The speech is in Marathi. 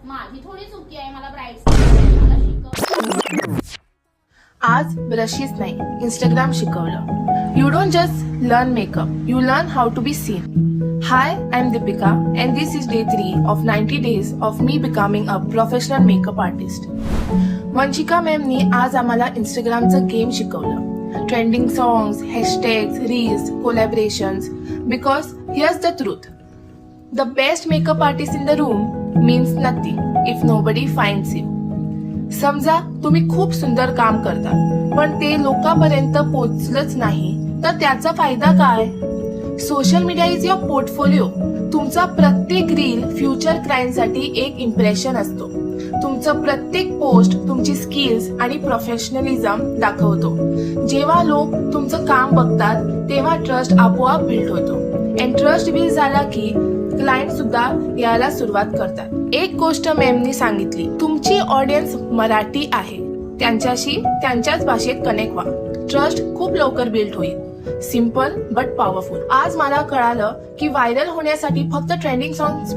माझी थोडी चुकी आहे, मला ब्राईड्स मला शिकव. आज ब्रशेस नाही, इंस्टाग्राम शिकवलं. You don't just learn makeup, you learn how to be seen. Hi, I'm Deepika and this is day 3 of 90 days of me becoming a professional makeup artist. Vanshika मॅमनी आज आम्हाला इंस्टाग्रामचं गेम शिकवलं. Trending songs, hashtags, reels, collaborations. Because here's the truth. The best makeup artist in the room means nothing if nobody finds you. समजा तुम्ही खूप सुंदर काम करता पण ते लोकांपर्यंत पोहोचलंच नाही तर त्याचा फायदा काय? Social media is your portfolio. तुमचा प्रत्येक रील फ्युचर क्लायंटसाठी एक इम्प्रेशन असतो. तुमचं प्रत्येक पोस्ट तुमची स्किल्स आणि प्रोफेशनलिझम दाखवतो. जेव्हा लोक तुमचं काम बघतात तेव्हा ट्रस्ट आपोआप बिल्ड होतो. अँड ट्रस्ट बिल्ड झाला की क्लायंट सुद्धा यायला सुरुवात करतात. एक गोष्ट मॅमनी सांगितली, तुमची ऑडियन्स मराठी आहे, त्यांच्याशी त्यांच्याच भाषेत कनेक्ट व्हा. ट्रस्ट खूप लवकर बिल्ड होईल. Simple but powerful. आज मला कळालं की व्हायरल होण्यासाठी फक्त ट्रेंडिंग सॉंग्स